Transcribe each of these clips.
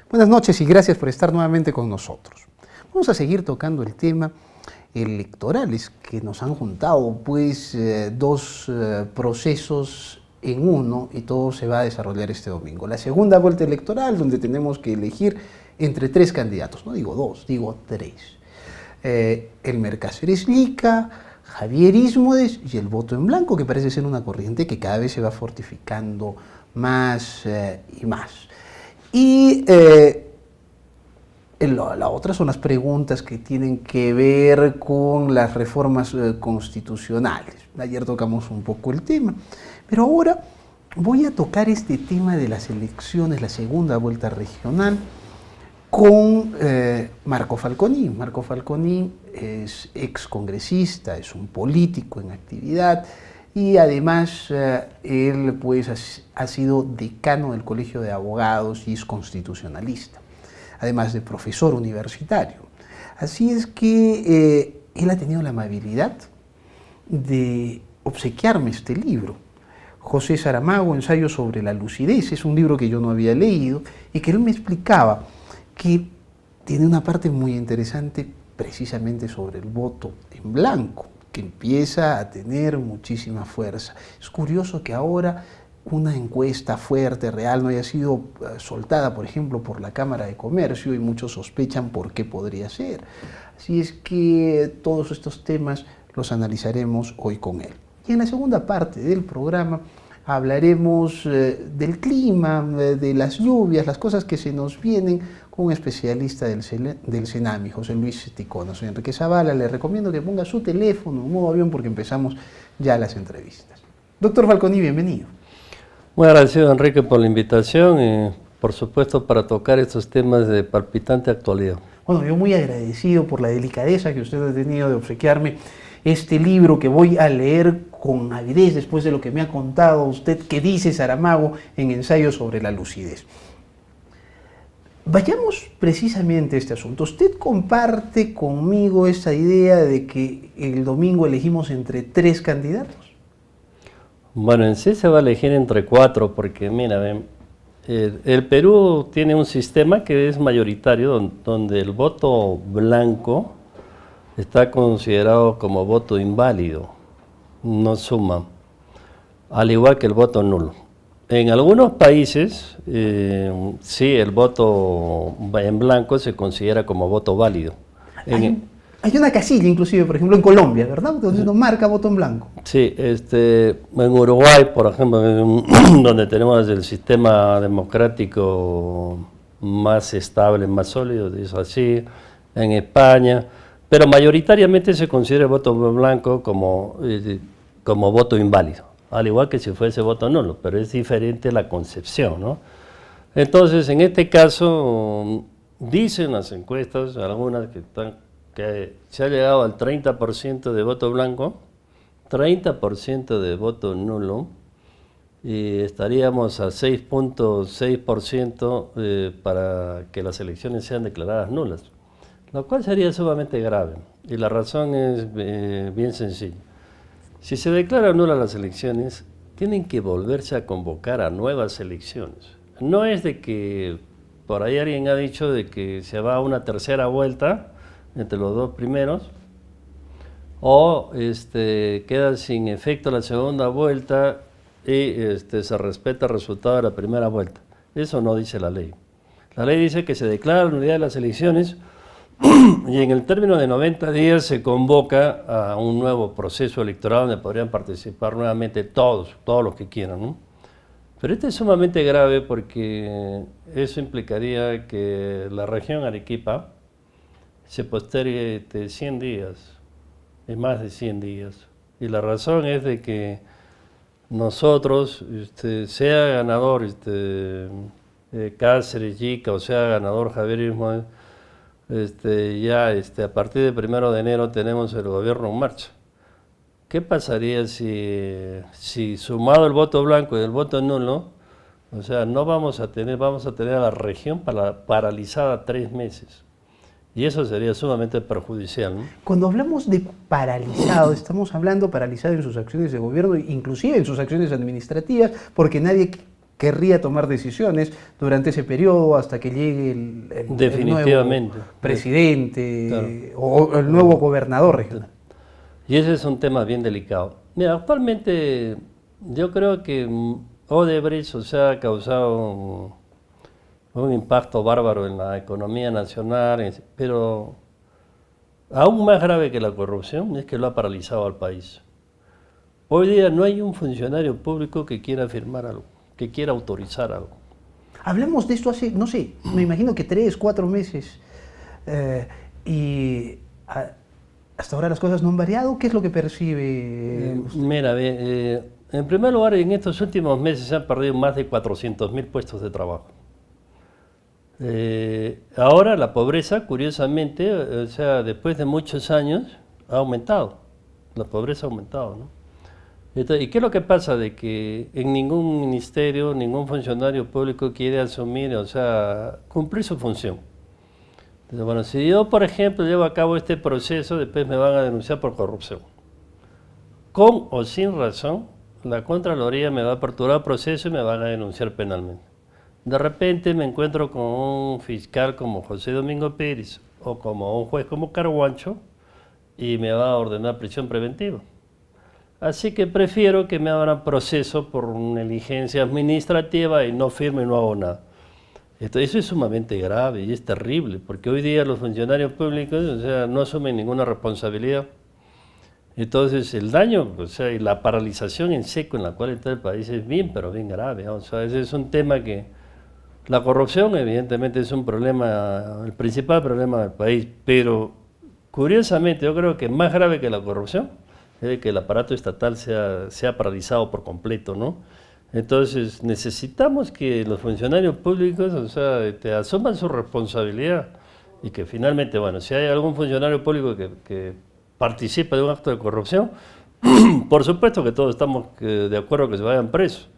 Buenas noches y gracias por estar nuevamente con nosotros. Vamos a seguir tocando el tema electorales que nos han juntado pues dos procesos en uno y todo se va a desarrollar este domingo. La segunda vuelta electoral donde tenemos que elegir entre tres candidatos, no digo dos, digo tres. Elmer Cáceres Lica, Javier Ismodes y el voto en blanco, que parece ser una corriente que cada vez se va fortificando más y más. Y la otra son las preguntas que tienen que ver con las reformas constitucionales. Ayer tocamos un poco el tema, pero ahora voy a tocar este tema de las elecciones, la segunda vuelta regional, con Marco Falconi. Marco Falconi es excongresista, es un político en actividad y además él pues ha sido decano del Colegio de Abogados y es constitucionalista, además de profesor universitario. Así es que él ha tenido la amabilidad de obsequiarme este libro, José Saramago, Ensayo sobre la lucidez. Es un libro que yo no había leído y que él me explicaba que tiene una parte muy interesante precisamente sobre el voto en blanco, que empieza a tener muchísima fuerza. Es curioso que ahora una encuesta fuerte, real, no haya sido soltada, por ejemplo, por la Cámara de Comercio y muchos sospechan por qué podría ser. Así es que todos estos temas los analizaremos hoy con él. Y en la segunda parte del programa hablaremos del clima, de las lluvias, las cosas que se nos vienen con un especialista del CENAMI, José Luis Ticona. Soy Enrique Zavala, le recomiendo que ponga su teléfono en modo avión porque empezamos ya las entrevistas. Doctor Falconi, bienvenido. Muy agradecido, Enrique, por la invitación y, por supuesto, para tocar estos temas de palpitante actualidad. Bueno, yo muy agradecido por la delicadeza que usted ha tenido de obsequiarme este libro que voy a leer con avidez después de lo que me ha contado usted que dice Saramago en Ensayo sobre la lucidez. Vayamos precisamente a este asunto. ¿Usted comparte conmigo esa idea de que el domingo elegimos entre tres candidatos? Bueno, en sí se va a elegir entre cuatro porque, mira, el Perú tiene un sistema que es mayoritario donde el voto blanco está considerado como voto inválido, no suma, al igual que el voto nulo. En algunos países, sí, el voto en blanco se considera como voto válido. Hay una casilla, inclusive, por ejemplo, en Colombia, ¿verdad? Donde uno marca voto en blanco. Sí, en Uruguay, por ejemplo, donde tenemos el sistema democrático más estable, más sólido, es así, en España, pero mayoritariamente se considera el voto blanco como voto inválido, al igual que si fuese voto nulo, pero es diferente la concepción, ¿no? Entonces, en este caso, dicen las encuestas, algunas que se ha llegado al 30% de voto blanco, 30% de voto nulo, y estaríamos a 6.6% para que las elecciones sean declaradas nulas, lo cual sería sumamente grave, y la razón es bien sencilla. Si se declaran nulas las elecciones, tienen que volverse a convocar a nuevas elecciones. No es de que, por ahí alguien ha dicho de que se va a una tercera vuelta entre los dos primeros, o queda sin efecto la segunda vuelta y se respeta el resultado de la primera vuelta. Eso no dice la ley. La ley dice que se declara la nulidad de las elecciones y en el término de 90 días se convoca a un nuevo proceso electoral donde podrían participar nuevamente todos los que quieran, ¿no? Pero esto es sumamente grave porque eso implicaría que la región Arequipa se postergue 100 días, más de 100 días. Y la razón es de que nosotros, sea ganador Cáceres, Lica, o sea ganador Javier Ismodes, a partir del 1 de enero tenemos el gobierno en marcha. ¿Qué pasaría si sumado el voto blanco y el voto nulo, o sea, vamos a tener a la región paralizada 3 meses? Y eso sería sumamente perjudicial, ¿no? Cuando hablamos de paralizado, estamos hablando paralizado en sus acciones de gobierno, inclusive en sus acciones administrativas, porque nadie querría tomar decisiones durante ese periodo hasta que llegue el nuevo presidente claro. o el nuevo gobernador regional. Y ese es un tema bien delicado. Mira, actualmente yo creo que Odebrecht, o sea, ha causado un impacto bárbaro en la economía nacional, pero aún más grave que la corrupción es que lo ha paralizado al país. Hoy día no hay un funcionario público que quiera firmar algo, que quiera autorizar algo. Hablamos de esto hace, no sé, me imagino que 3, 4 meses, y hasta ahora las cosas no han variado. ¿Qué es lo que percibe usted? Mira, en primer lugar, en estos últimos meses se han perdido más de 400.000 puestos de trabajo. Ahora la pobreza, curiosamente, o sea, después de muchos años, ha aumentado. La pobreza ha aumentado, ¿no? Entonces, ¿y qué es lo que pasa? De que en ningún ministerio, ningún funcionario público quiere asumir, o sea, cumplir su función. Entonces, bueno, si yo, por ejemplo, llevo a cabo este proceso, después me van a denunciar por corrupción. Con o sin razón, la Contraloría me va a aperturar proceso y me van a denunciar penalmente. De repente me encuentro con un fiscal como José Domingo Pérez o como un juez como Carhuancho y me va a ordenar prisión preventiva. Así que prefiero que me abran proceso por negligencia administrativa y no firme y no hago nada. Eso es sumamente grave y es terrible, porque hoy día los funcionarios públicos, o sea, no asumen ninguna responsabilidad. Entonces el daño, o sea, y la paralización en seco en la cual está el país es bien, pero bien grave, ¿no? O sea, ese es un tema que... La corrupción evidentemente es un problema, el principal problema del país, pero curiosamente yo creo que más grave que la corrupción es que el aparato estatal sea paralizado por completo, ¿no? Entonces necesitamos que los funcionarios públicos, o sea, asuman su responsabilidad y que finalmente, bueno, si hay algún funcionario público que participa de un acto de corrupción, por supuesto que todos estamos de acuerdo que se vayan presos.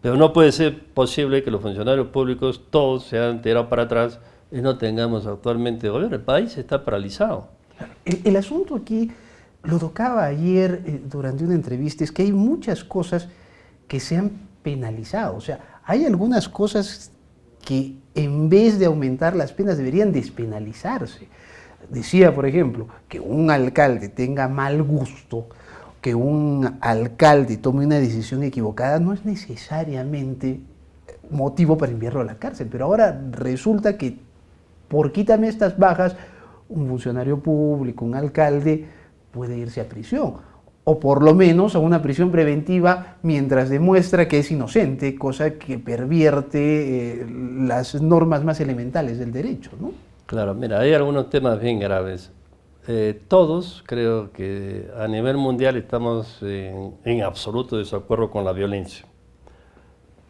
Pero no puede ser posible que los funcionarios públicos todos se hayan tirado para atrás y no tengamos actualmente gobierno. El país está paralizado. El asunto aquí, lo tocaba ayer durante una entrevista, es que hay muchas cosas que se han penalizado. O sea, hay algunas cosas que en vez de aumentar las penas deberían despenalizarse. Decía, por ejemplo, que un alcalde tenga mal gusto, que un alcalde tome una decisión equivocada, no es necesariamente motivo para enviarlo a la cárcel. Pero ahora resulta que por quítame estas bajas, un funcionario público, un alcalde, puede irse a prisión. O por lo menos a una prisión preventiva mientras demuestra que es inocente, cosa que pervierte las normas más elementales del derecho, ¿no? Claro, mira, hay algunos temas bien graves. Todos creo que a nivel mundial estamos en absoluto desacuerdo con la violencia.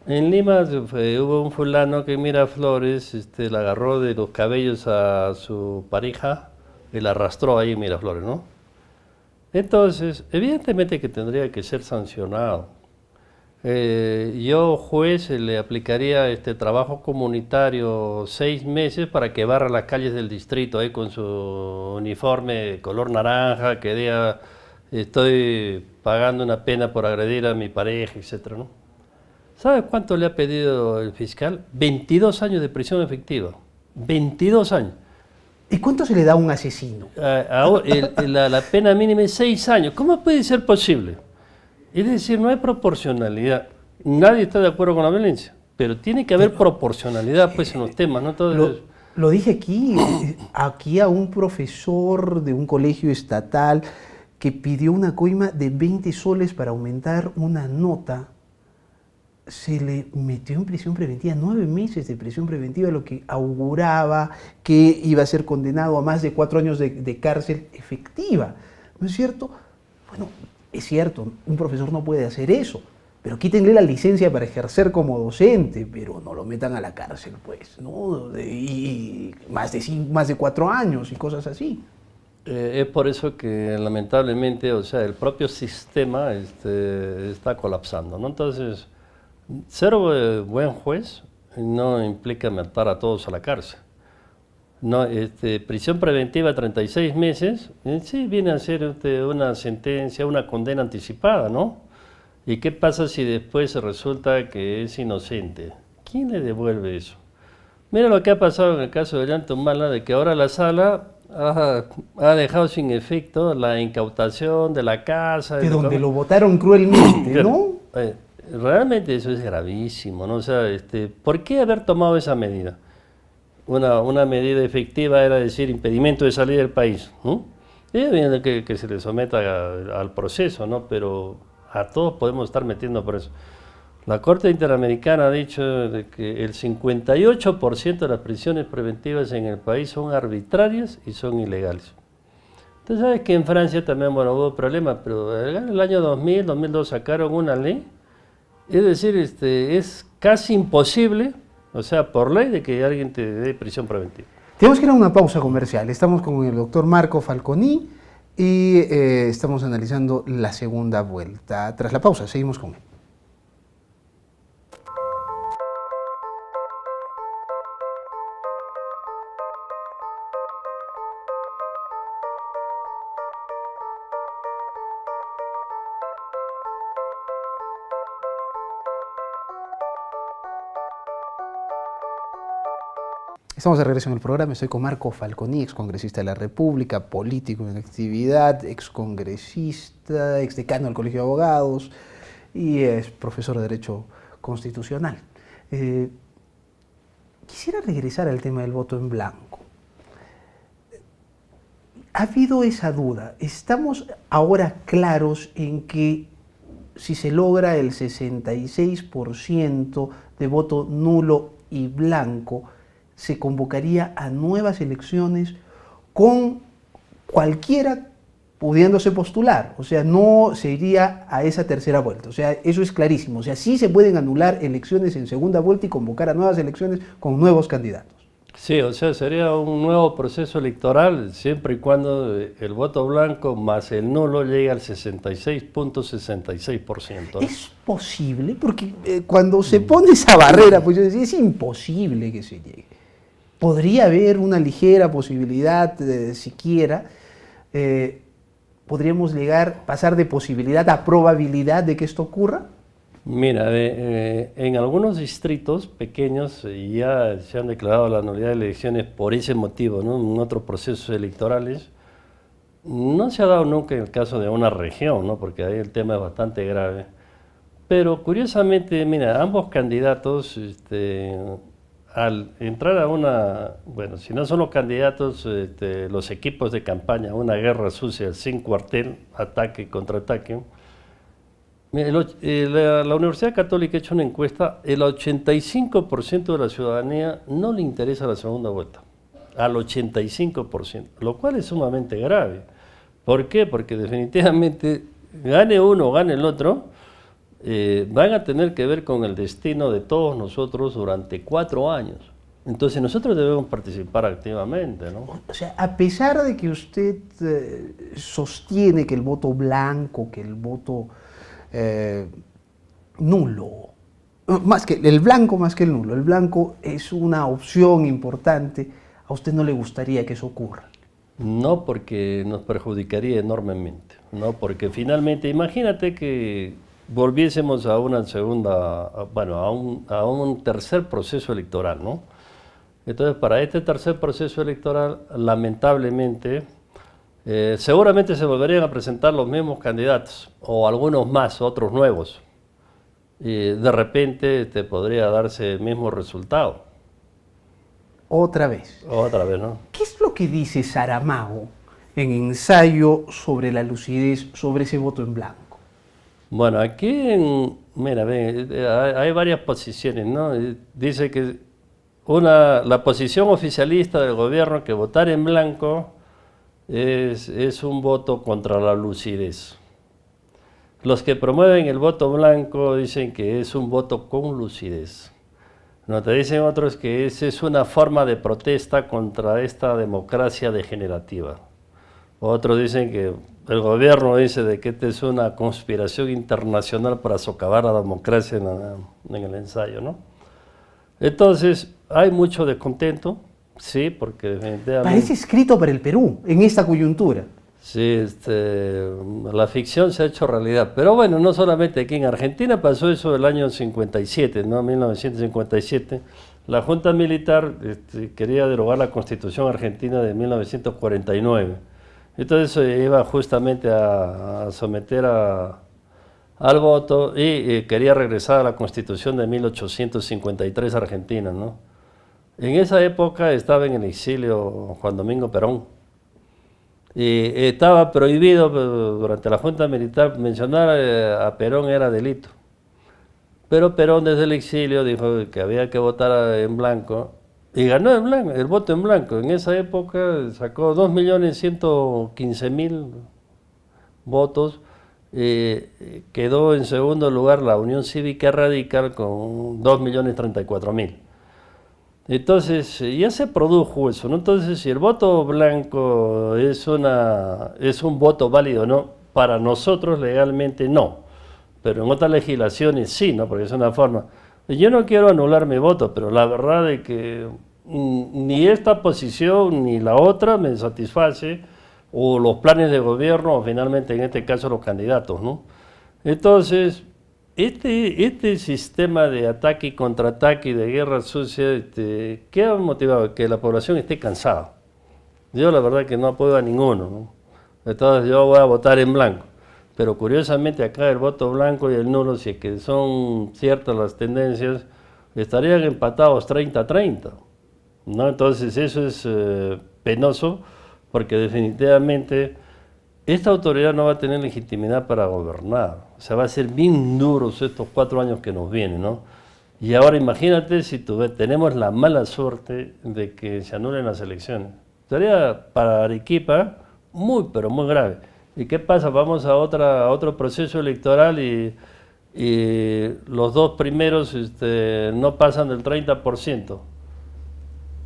En Lima hubo un fulano que en Miraflores la agarró de los cabellos a su pareja y la arrastró ahí en Miraflores, ¿no? Entonces, evidentemente que tendría que ser sancionado. Yo, juez, le aplicaría trabajo comunitario 6 meses para que barra las calles del distrito ahí con su uniforme de color naranja, que diga, estoy pagando una pena por agredir a mi pareja, etcétera, ¿no? ¿Sabe cuánto le ha pedido el fiscal? 22 años de prisión efectiva. 22 años. ¿Y cuánto se le da a un asesino? La pena mínima es 6 años. ¿Cómo puede ser posible? Es decir, no hay proporcionalidad. Nadie está de acuerdo con la violencia, pero tiene que haber proporcionalidad pues, en los temas, ¿no? Lo dije aquí a un profesor de un colegio estatal que pidió una coima de 20 soles para aumentar una nota. Se le metió en prisión preventiva, 9 meses de prisión preventiva, lo que auguraba que iba a ser condenado a más de 4 años de cárcel efectiva, ¿no es cierto? Bueno, es cierto, un profesor no puede hacer eso, pero quítenle la licencia para ejercer como docente, pero no lo metan a la cárcel, pues, ¿no? Y más de 4 años y cosas así. Es por eso que lamentablemente, o sea, el propio sistema está colapsando, ¿no? Entonces, ser buen juez no implica matar a todos a la cárcel. No, prisión preventiva 36 meses, sí viene a ser una sentencia, una condena anticipada, ¿no? ¿Y qué pasa si después resulta que es inocente? ¿Quién le devuelve eso? Mira lo que ha pasado en el caso de Ollanta-Humala, de que ahora la sala ha dejado sin efecto la incautación de la casa. De donde lo votaron cruelmente, ¿no? Realmente eso es gravísimo, ¿no? O sea, ¿por qué haber tomado esa medida? Una medida efectiva era decir impedimento de salir del país, ¿no? Y bien que se le someta al proceso, ¿no? Pero a todos podemos estar metiendo por eso. La Corte Interamericana ha dicho de que el 58% de las prisiones preventivas en el país son arbitrarias y son ilegales. Entonces, sabes que en Francia también, bueno, hubo problemas, pero en el año 2000, 2002 sacaron una ley, es decir, es casi imposible, o sea, por ley, de que alguien te dé prisión preventiva. Tenemos que ir a una pausa comercial. Estamos con el doctor Marco Falconi y estamos analizando la segunda vuelta. Tras la pausa, seguimos con él. Estamos de regreso en el programa. Estoy con Marco Falconi, excongresista de la República, político en actividad, excongresista, exdecano del Colegio de Abogados y es profesor de Derecho Constitucional. Quisiera regresar al tema del voto en blanco. Ha habido esa duda. ¿Estamos ahora claros en que si se logra el 66% de voto nulo y blanco, se convocaría a nuevas elecciones con cualquiera pudiéndose postular? O sea, no se iría a esa tercera vuelta. O sea, eso es clarísimo. O sea, sí se pueden anular elecciones en segunda vuelta y convocar a nuevas elecciones con nuevos candidatos. Sí, o sea, sería un nuevo proceso electoral siempre y cuando el voto blanco más el nulo llegue al 66.66%. ¿Es posible? Porque cuando se pone esa barrera, pues yo decía, es imposible que se llegue. Podría haber una ligera posibilidad, siquiera, podríamos pasar de posibilidad a probabilidad de que esto ocurra. Mira, en algunos distritos pequeños ya se han declarado la nulidad de elecciones por ese motivo, ¿no? En otros procesos electorales. No se ha dado nunca en el caso de una región, ¿no? Porque ahí el tema es bastante grave. Pero curiosamente, mira, ambos candidatos, al entrar a bueno, si no son los candidatos, los equipos de campaña, una guerra sucia sin cuartel, ataque, contraataque. La Universidad Católica ha hecho una encuesta, el 85% de la ciudadanía no le interesa la segunda vuelta, al 85%, lo cual es sumamente grave. ¿Por qué? Porque definitivamente, gane uno o gane el otro, van a tener que ver con el destino de todos nosotros durante 4 años. Entonces nosotros debemos participar activamente, ¿no? O sea, a pesar de que usted sostiene que el voto blanco, que el voto nulo, más que el blanco más que el nulo, el blanco es una opción importante, ¿a usted no le gustaría que eso ocurra? No, porque nos perjudicaría enormemente, ¿no? Porque finalmente, imagínate que volviésemos a una segunda, bueno, a un tercer proceso electoral, ¿no? Entonces, para este tercer proceso electoral, lamentablemente, seguramente se volverían a presentar los mismos candidatos, o algunos más, otros nuevos. Y de repente podría darse el mismo resultado. Otra vez. Otra vez, ¿no? ¿Qué es lo que dice Saramago en Ensayo sobre la lucidez, sobre ese voto en blanco? Bueno, aquí, mira, hay varias posiciones, ¿no? Dice que la posición oficialista del gobierno que votar en blanco es un voto contra la lucidez. Los que promueven el voto blanco dicen que es un voto con lucidez. No, te dicen otros que es una forma de protesta contra esta democracia degenerativa. Otros dicen que el gobierno dice de que esta es una conspiración internacional para socavar la democracia en el ensayo, ¿no? Entonces, hay mucho descontento, sí, porque definitivamente... Parece escrito para el Perú, en esta coyuntura. Sí, la ficción se ha hecho realidad. Pero bueno, no solamente aquí en Argentina pasó eso el año 57, ¿no? 1957. La Junta Militar quería derogar la Constitución Argentina de 1949. Entonces iba justamente a someter al voto y quería regresar a la Constitución de 1853 Argentina, ¿no? En esa época estaba en el exilio Juan Domingo Perón. Y estaba prohibido durante la Junta Militar mencionar a Perón era delito. Pero Perón desde el exilio dijo que había que votar en blanco y ganó en blanco, el voto en blanco. En esa época sacó 2.115.000 votos. Quedó en segundo lugar la Unión Cívica Radical con 2.034.000. Entonces, ya se produjo eso, ¿no? Entonces, si el voto blanco es un voto válido, ¿no? Para nosotros legalmente no, pero en otras legislaciones sí, ¿no? Porque es una forma. Yo no quiero anular mi voto, pero la verdad es que ni esta posición ni la otra me satisface, o los planes de gobierno, o finalmente en este caso los candidatos, ¿no? Entonces, este sistema de ataque y contraataque y de guerra sucia, ¿qué ha motivado? Que la población esté cansada. Yo la verdad que no apoyo a ninguno, ¿no? Entonces yo voy a votar en blanco. Pero curiosamente acá el voto blanco y el nulo, si es que son ciertas las tendencias, estarían empatados 30-30, ¿no? Entonces eso es penoso, porque definitivamente esta autoridad no va a tener legitimidad para gobernar. O sea, va a ser bien duros estos 4 años que nos vienen, ¿no? Y ahora imagínate si tenemos la mala suerte de que se anulen las elecciones. Sería para Arequipa muy, pero muy grave. ¿Y qué pasa? Vamos a otro proceso electoral y los 2 primeros no pasan del 30%.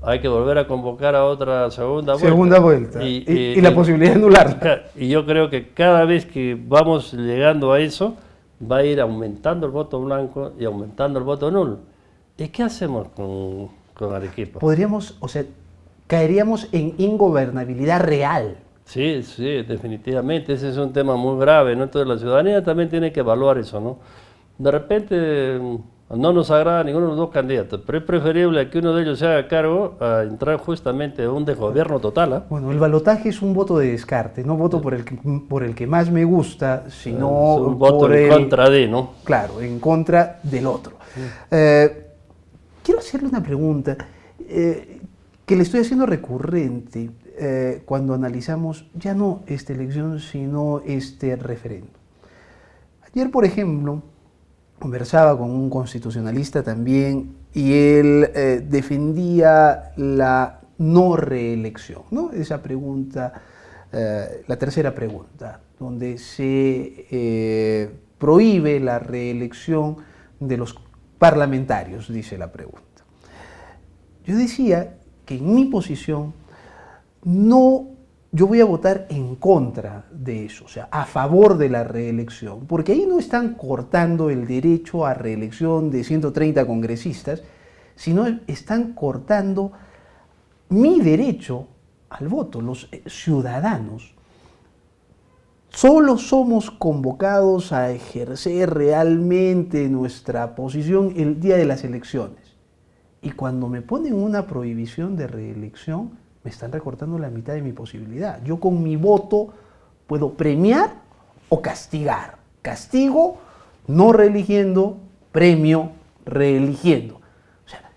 Hay que volver a convocar a otra segunda vuelta. Y la posibilidad de anularla. Y yo creo que cada vez que vamos llegando a eso, va a ir aumentando el voto blanco y aumentando el voto nulo. ¿Y qué hacemos con Arequipa? Caeríamos en ingobernabilidad real. Sí, definitivamente. Ese es un tema muy grave, ¿no? Entonces la ciudadanía también tiene que evaluar eso, ¿no? De repente no nos agrada ninguno de los 2 candidatos, pero es preferible que uno de ellos se haga cargo a entrar justamente en un desgobierno total, ¿eh? Bueno, el balotaje es un voto de descarte, no voto por el que más me gusta, sino es un voto en contra de, ¿no? Claro, en contra del otro. Quiero hacerle una pregunta que le estoy haciendo recurrente cuando analizamos ya no esta elección, sino este referéndum. Ayer, por ejemplo, conversaba con un constitucionalista también y él defendía la no reelección, ¿no? Esa pregunta, la tercera pregunta, donde se prohíbe la reelección de los parlamentarios, dice la pregunta. Yo decía que en mi posición yo voy a votar en contra de eso, o sea, a favor de la reelección, porque ahí no están cortando el derecho a reelección de 130 congresistas, sino están cortando mi derecho al voto. Los ciudadanos solo somos convocados a ejercer realmente nuestra posición el día de las elecciones. Y cuando me ponen una prohibición de reelección, me están recortando la mitad de mi posibilidad. Yo con mi voto puedo premiar o castigar. Castigo no reeligiendo, premio reeligiendo. O sea,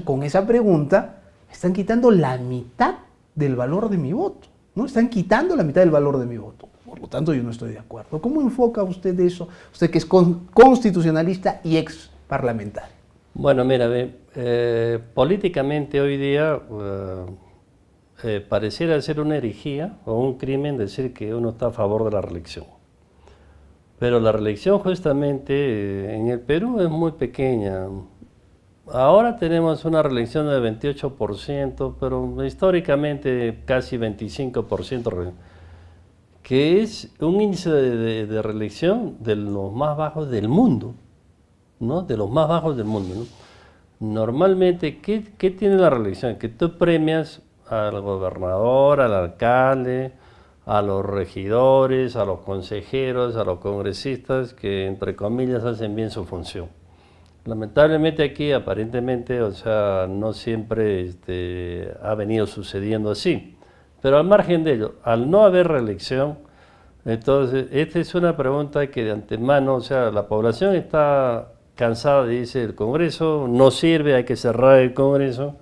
con esa pregunta me están quitando la mitad del valor de mi voto, ¿no? Están quitando la mitad del valor de mi voto. Por lo tanto, yo no estoy de acuerdo. ¿Cómo enfoca usted eso? Usted que es constitucionalista y ex parlamentario. Bueno, mira, políticamente hoy día pareciera ser una herejía o un crimen decir que uno está a favor de la reelección. Pero la reelección justamente en el Perú es muy pequeña. Ahora tenemos una reelección de 28%, pero históricamente casi 25%, que es un índice de reelección de los más bajos del mundo, ¿no? De los más bajos del mundo, ¿no? Normalmente, ¿qué tiene la reelección? Que tú premias al gobernador, al alcalde, a los regidores, a los consejeros, a los congresistas que entre comillas hacen bien su función. Lamentablemente aquí aparentemente, o sea, no siempre ha venido sucediendo así. Pero al margen de ello, al no haber reelección, entonces esta es una pregunta que de antemano, o sea, la población está cansada, dice el Congreso, no sirve, hay que cerrar el Congreso,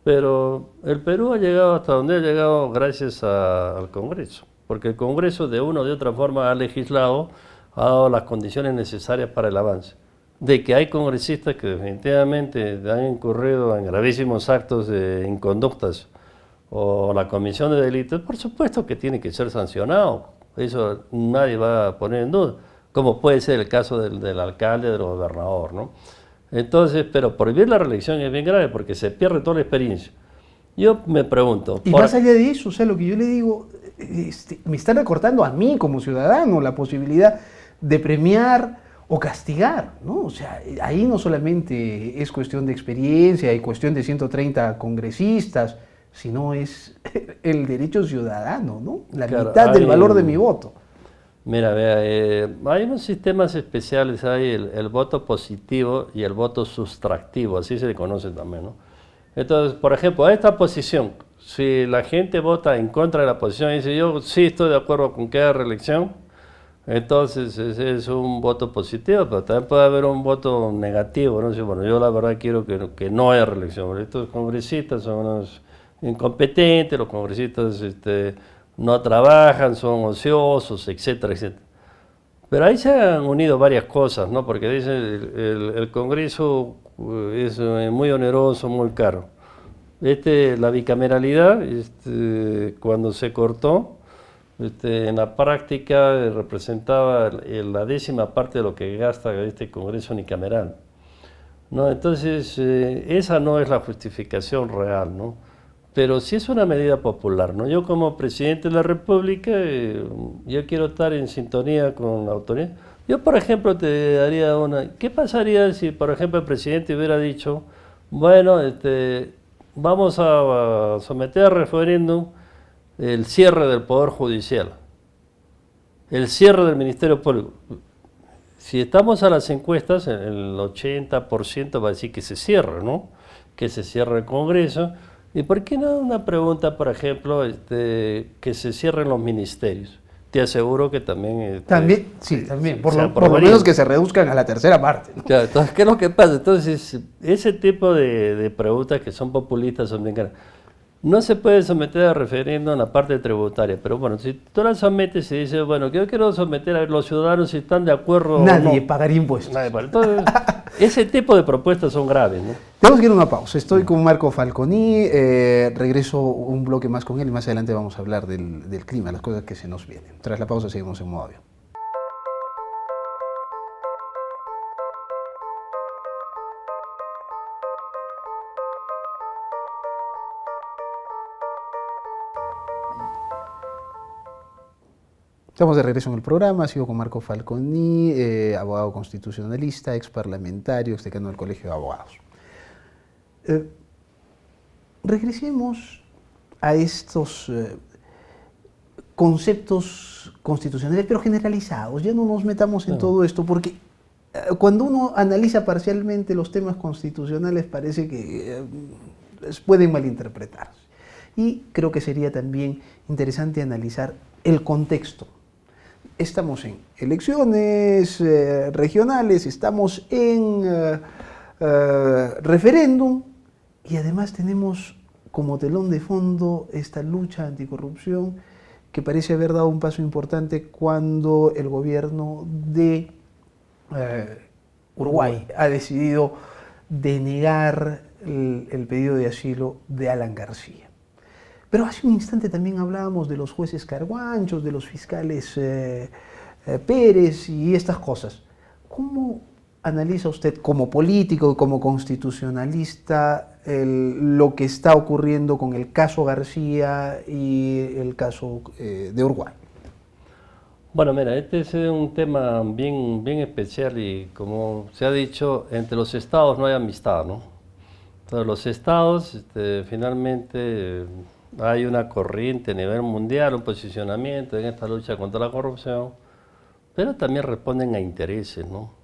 pero el Perú ha llegado hasta donde ha llegado gracias al Congreso, porque el Congreso de una o de otra forma ha legislado, ha dado las condiciones necesarias para el avance. De que hay congresistas que definitivamente han incurrido en gravísimos actos de inconductas o la comisión de delitos, por supuesto que tiene que ser sancionado, eso nadie va a poner en duda, como puede ser el caso del alcalde, del gobernador, ¿no? Entonces, pero prohibir la reelección es bien grave porque se pierde toda la experiencia. Yo me pregunto... Y más allá de eso, o sea, lo que yo le digo, me está recortando a mí como ciudadano la posibilidad de premiar o castigar, ¿no? O sea, ahí no solamente es cuestión de experiencia y cuestión de 130 congresistas, sino es el derecho ciudadano, ¿no? La mitad del valor de mi voto. Mira, vea, hay unos sistemas especiales, hay el voto positivo y el voto sustractivo, así se le conoce también, ¿no? Entonces, por ejemplo, a esta posición, si la gente vota en contra de la posición y dice yo sí estoy de acuerdo con que haya reelección, entonces ese es un voto positivo, pero también puede haber un voto negativo, ¿no? Si, bueno, yo la verdad quiero que no haya reelección. Estos congresistas son unos incompetentes, los congresistas no trabajan, son ociosos, etcétera, etcétera. Pero ahí se han unido varias cosas, ¿no? Porque dicen el Congreso es muy oneroso, muy caro. La bicameralidad, cuando se cortó, en la práctica representaba la 10ª parte de lo que gasta este Congreso unicameral, ¿no? Entonces, esa no es la justificación real, ¿no? Pero sí es una medida popular, ¿no? Yo como presidente de la República, yo quiero estar en sintonía con la autoridad. Yo, por ejemplo, te daría ¿qué pasaría si, por ejemplo, el presidente hubiera dicho, bueno, vamos a someter a referéndum el cierre del Poder Judicial, el cierre del Ministerio Público? Si estamos a las encuestas, el 80% va a decir que se cierre, ¿no? Que se cierre el Congreso. ¿Y por qué no una pregunta, por ejemplo, que se cierren los ministerios? Te aseguro que también... también, sí, también. Por lo menos que se reduzcan a la tercera parte, ¿no? Claro, entonces, ¿qué es lo que pasa? Entonces, ese tipo de preguntas que son populistas son bien caras. No se puede someter a referéndum en la parte tributaria, pero bueno, si tú la sometes y dices, bueno, yo quiero someter a los ciudadanos si están de acuerdo nadie no. pagaría impuestos. Nadie paga. Entonces, ese tipo de propuestas son graves, ¿no? Tenemos que ir a una pausa. Estoy con Marco Falconi, regreso un bloque más con él y más adelante vamos a hablar del clima, las cosas que se nos vienen. Tras la pausa seguimos en modo avión. Estamos de regreso en el programa, sigo con Marco Falconi, abogado constitucionalista, ex parlamentario, ex decano del Colegio de Abogados. Regresemos a estos conceptos constitucionales, pero generalizados. Ya no nos metamos en todo esto, porque cuando uno analiza parcialmente los temas constitucionales parece que pueden malinterpretarse. Y creo que sería también interesante analizar el contexto. Estamos en elecciones regionales, estamos en referéndum y además tenemos como telón de fondo esta lucha anticorrupción que parece haber dado un paso importante cuando el gobierno de Uruguay ha decidido denegar el pedido de asilo de Alan García. Pero hace un instante también hablábamos de los jueces carguanchos, de los fiscales Pérez y estas cosas. ¿Cómo analiza usted como político, como constitucionalista, lo que está ocurriendo con el caso García y el caso de Uruguay? Bueno, mira, este es un tema bien especial y como se ha dicho, entre los estados no hay amistad, ¿no? Entonces los estados finalmente Hay una corriente a nivel mundial, un posicionamiento en esta lucha contra la corrupción, pero también responden a intereses, ¿no?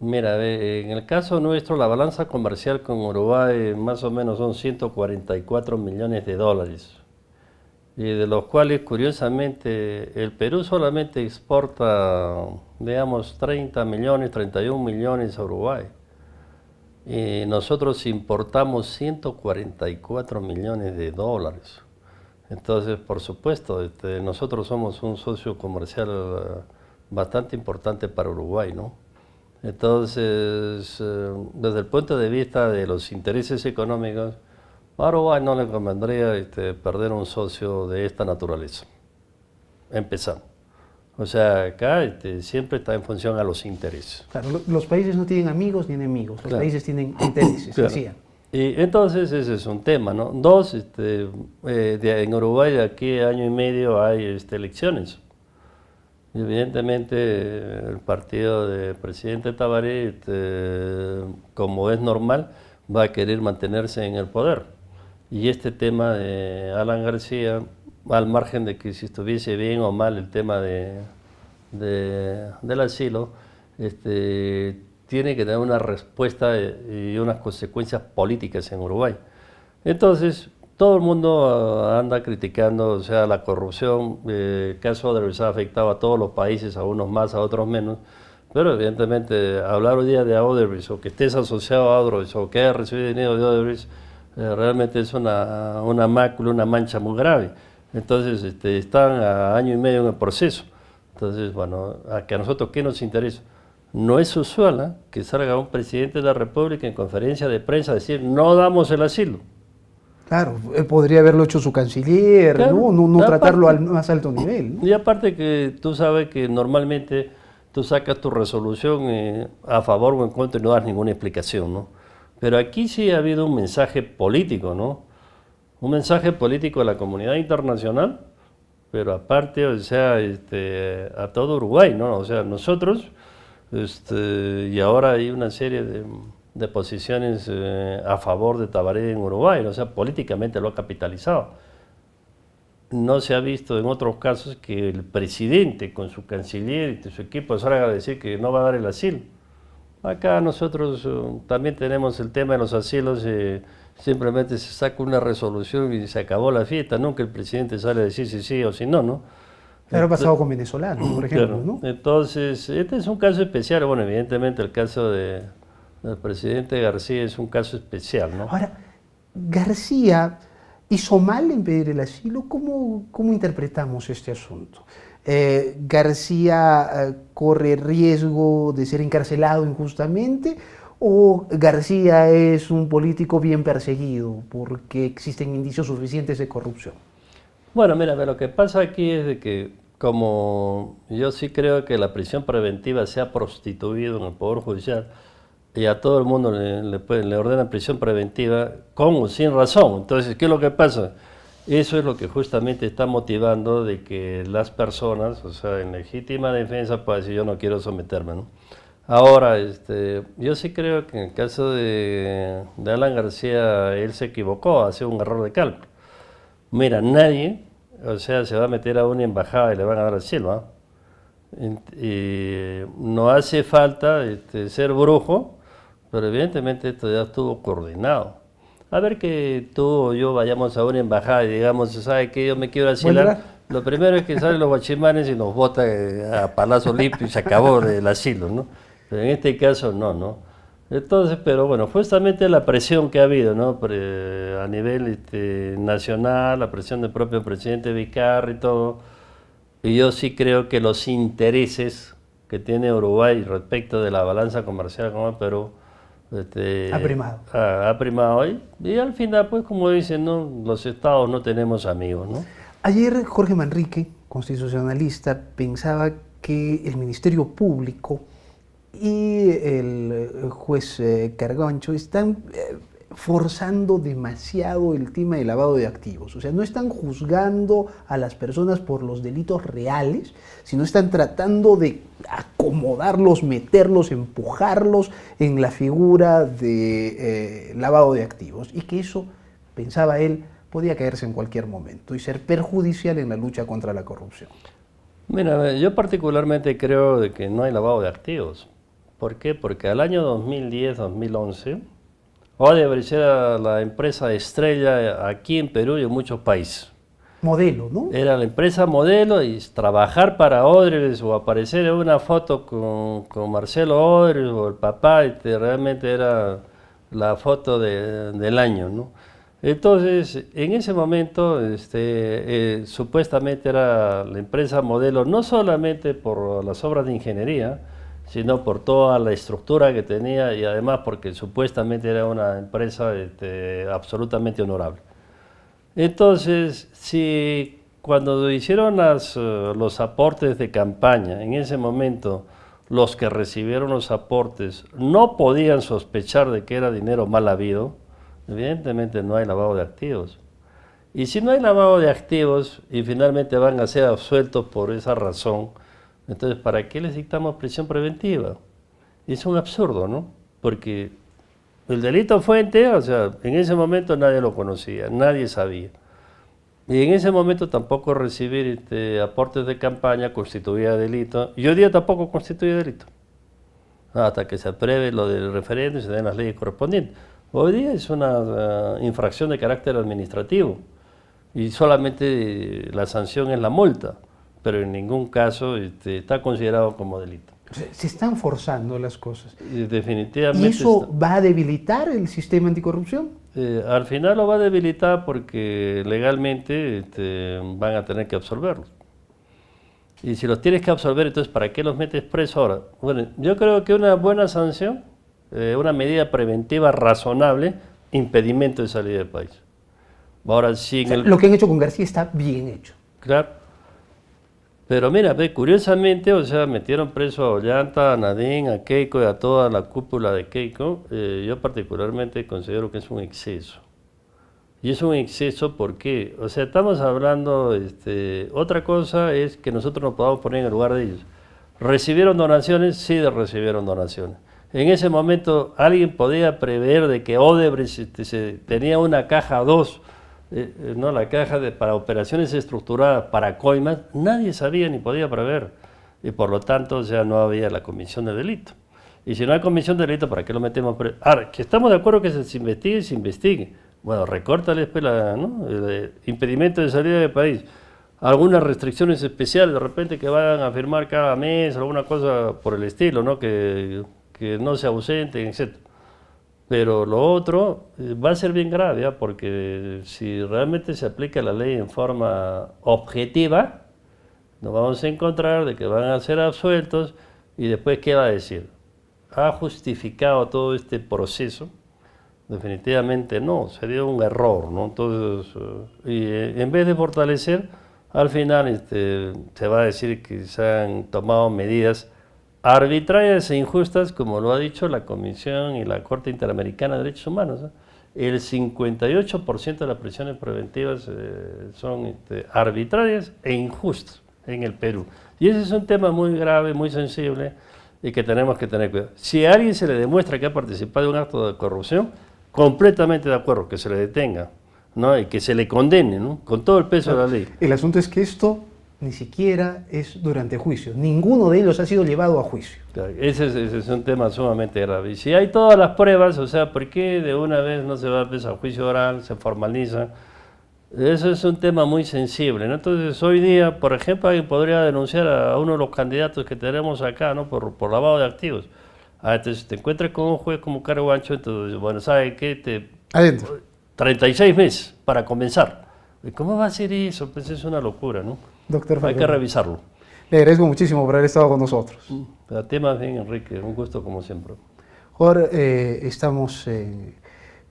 Mira, en el caso nuestro, la balanza comercial con Uruguay más o menos son 144 millones de dólares, y de los cuales, curiosamente, el Perú solamente exporta, digamos, 30 millones, 31 millones a Uruguay. Y nosotros importamos 144 millones de dólares. Entonces, por supuesto, nosotros somos un socio comercial bastante importante para Uruguay, ¿no? Entonces, desde el punto de vista de los intereses económicos, a Uruguay no le convendría perder un socio de esta naturaleza, empezando. O sea, acá siempre está en función a los intereses. Claro, los países no tienen amigos ni enemigos, los Claro. países tienen intereses, Claro. decían. Y entonces ese es un tema, ¿no? Dos, en Uruguay de aquí a año y medio hay elecciones. Y evidentemente el partido del presidente Tabaré, como es normal, va a querer mantenerse en el poder. Y este tema de Alan García, al margen de que si estuviese bien o mal el tema del asilo, tiene que tener una respuesta y unas consecuencias políticas en Uruguay. Entonces, todo el mundo anda criticando, o sea, la corrupción. El caso Odebrecht ha afectado a todos los países, a unos más, a otros menos, pero evidentemente hablar hoy día de Odebrecht, o que estés asociado a Odebrecht, o que hayas recibido dinero de Odebrecht, realmente es una mácula, una mancha muy grave. Entonces, están a año y medio en el proceso. Entonces, bueno, a nosotros, ¿qué nos interesa? No es usual que salga un presidente de la República en conferencia de prensa a decir, no damos el asilo. Claro, él podría haberlo hecho su canciller, Claro, no aparte, tratarlo al más alto nivel, ¿no? Y aparte que tú sabes que normalmente tú sacas tu resolución a favor o en contra y no das ninguna explicación, ¿no? Pero aquí sí ha habido un mensaje político, ¿no? Un mensaje político a la comunidad internacional, pero aparte, o sea, a todo Uruguay, ¿no? O sea, nosotros, y ahora hay una serie de posiciones a favor de Tabaré en Uruguay, o sea, políticamente lo ha capitalizado. No se ha visto en otros casos que el presidente con su canciller y su equipo salga a decir que no va a dar el asilo. Acá nosotros también tenemos el tema de los asilos, simplemente se saca una resolución y se acabó la fiesta, nunca el presidente sale a decir si sí o si no, ¿no? Claro, ha pasado con venezolanos, por ejemplo, Claro. ¿no? Entonces, este es un caso especial. Bueno, evidentemente el caso del presidente García es un caso especial, ¿no? Ahora, García hizo mal en pedir el asilo. ¿Cómo interpretamos este asunto? ¿García corre riesgo de ser encarcelado injustamente? ¿O García es un político bien perseguido porque existen indicios suficientes de corrupción? Bueno, mira, lo que pasa aquí es de que, como yo sí creo que la prisión preventiva se ha prostituido en el Poder Judicial y a todo el mundo le ordenan prisión preventiva con o sin razón. Entonces, ¿qué es lo que pasa? Eso es lo que justamente está motivando de que las personas, o sea, en legítima defensa, puedan decir yo no quiero someterme, ¿no? Ahora, yo sí creo que en el caso de Alan García, él se equivocó, ha sido un error de cálculo. Mira, nadie, o sea, se va a meter a una embajada y le van a dar asilo, ¿ah? Y no hace falta ser brujo, pero evidentemente esto ya estuvo coordinado. A ver que tú o yo vayamos a una embajada y digamos, ¿sabe qué? Yo me quiero asilar. Lo primero es que salen los guachimanes y nos botan a palazo limpio y se acabó el asilo, ¿no? Pero en este caso no. Entonces, pero bueno, justamente la presión que ha habido, ¿no? A nivel nacional, la presión del propio presidente Vizcarra y todo, y yo sí creo que los intereses que tiene Uruguay respecto de la balanza comercial con el Perú, Ha primado. Ha primado hoy, y al final, pues como dicen, ¿no? Los estados no tenemos amigos, ¿no? Ayer Jorge Manrique, constitucionalista, pensaba que el Ministerio Público y el juez Cargancho están forzando demasiado el tema del lavado de activos. O sea, no están juzgando a las personas por los delitos reales, sino están tratando de acomodarlos, meterlos, empujarlos en la figura de lavado de activos. Y que eso, pensaba él, podía caerse en cualquier momento y ser perjudicial en la lucha contra la corrupción. Mira, yo particularmente creo de que no hay lavado de activos. ¿Por qué? Porque al año 2010-2011, Odebrecht era la empresa estrella aquí en Perú y en muchos países. Modelo, ¿no? Era la empresa modelo y trabajar para Odebrecht o aparecer en una foto con Marcelo Odebrecht o el papá, realmente era la foto del año, ¿no? Entonces, en ese momento, supuestamente era la empresa modelo, no solamente por las obras de ingeniería, sino por toda la estructura que tenía y además porque supuestamente era una empresa absolutamente honorable. Entonces, si cuando hicieron los aportes de campaña, en ese momento los que recibieron los aportes no podían sospechar de que era dinero mal habido, evidentemente no hay lavado de activos. Y si no hay lavado de activos y finalmente van a ser absueltos por esa razón, entonces ¿para qué les dictamos prisión preventiva? Y es un absurdo, ¿no? Porque el delito fuente, o sea, en ese momento nadie lo conocía, nadie sabía. Y en ese momento tampoco recibir aportes de campaña constituía delito. Y hoy día tampoco constituye delito. Hasta que se apruebe lo del referéndum y se den las leyes correspondientes. Hoy día es una infracción de carácter administrativo. Y solamente la sanción es la multa. Pero en ningún caso está considerado como delito. Se están forzando las cosas. Y definitivamente. ¿Y eso va a debilitar el sistema anticorrupción? Al final lo va a debilitar porque legalmente van a tener que absolverlos. Y si los tienes que absolver, entonces ¿para qué los metes presos ahora? Bueno, yo creo que una buena sanción, una medida preventiva razonable, impedimento de salida del país. Ahora sí, lo que han hecho con García está bien hecho. Claro. Pero mira, curiosamente, o sea, metieron preso a Ollanta, a Nadine, a Keiko y a toda la cúpula de Keiko. Yo particularmente considero que es un exceso. Y es un exceso porque, o sea, estamos hablando, otra cosa es que nosotros nos podamos poner en el lugar de ellos. ¿Recibieron donaciones? Sí, recibieron donaciones. En ese momento, ¿alguien podía prever de que Odebrecht tenía una caja 2? No, la caja para operaciones estructuradas para coimas, nadie sabía ni podía prever. Y por lo tanto, o sea, no había la comisión de delito. Y si no hay comisión de delito, ¿para qué lo metemos preso? Ahora, que estamos de acuerdo que se investigue, se investigue. Bueno, recórtale después el impedimento de salida del país. Algunas restricciones especiales, de repente que vayan a firmar cada mes, alguna cosa por el estilo, ¿no? Que no se ausenten, etc. Pero lo otro va a ser bien grave, ¿eh? Porque si realmente se aplica la ley en forma objetiva, nos vamos a encontrar de que van a ser absueltos y después, ¿qué va a decir? ¿Ha justificado todo este proceso? Definitivamente no, sería un error, ¿no? Entonces, en vez de fortalecer, al final se va a decir que se han tomado medidas arbitrarias e injustas, como lo ha dicho la Comisión y la Corte Interamericana de Derechos Humanos, ¿eh? El 58% de las prisiones preventivas son arbitrarias e injustas en el Perú. Y ese es un tema muy grave, muy sensible y que tenemos que tener cuidado. Si a alguien se le demuestra que ha participado en un acto de corrupción, completamente de acuerdo, que se le detenga, ¿no? Y que se le condene, ¿no? Con todo el peso de la ley. El asunto es que esto ni siquiera es durante juicio. Ninguno de ellos ha sido llevado a juicio. Ese es un tema sumamente grave. Y si hay todas las pruebas, o sea, ¿por qué de una vez no se va a juicio oral, se formaliza? Eso es un tema muy sensible, ¿no? Entonces, hoy día, por ejemplo, alguien podría denunciar a uno de los candidatos que tenemos acá, ¿no? Por lavado de activos. Entonces, te encuentras con un juez como Caro Ancho, entonces, bueno, ¿sabe qué? Adentro. 36 meses para comenzar. ¿Cómo va a ser eso? Pues es una locura, ¿no? Doctor Hay que revisarlo. Le agradezco muchísimo por haber estado con nosotros. A ti más bien, Enrique, un gusto como siempre. Ahora estamos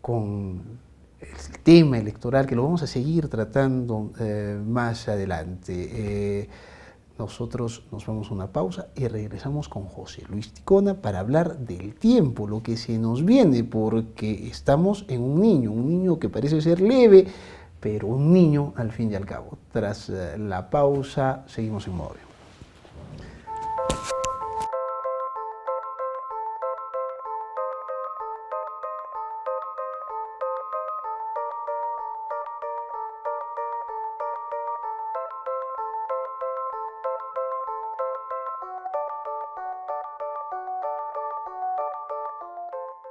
con el tema electoral que lo vamos a seguir tratando más adelante. Nosotros nos vamos a una pausa y regresamos con José Luis Ticona para hablar del tiempo, lo que se nos viene, porque estamos en un niño que parece ser leve, pero un niño al fin y al cabo. Tras la pausa, seguimos en Modo.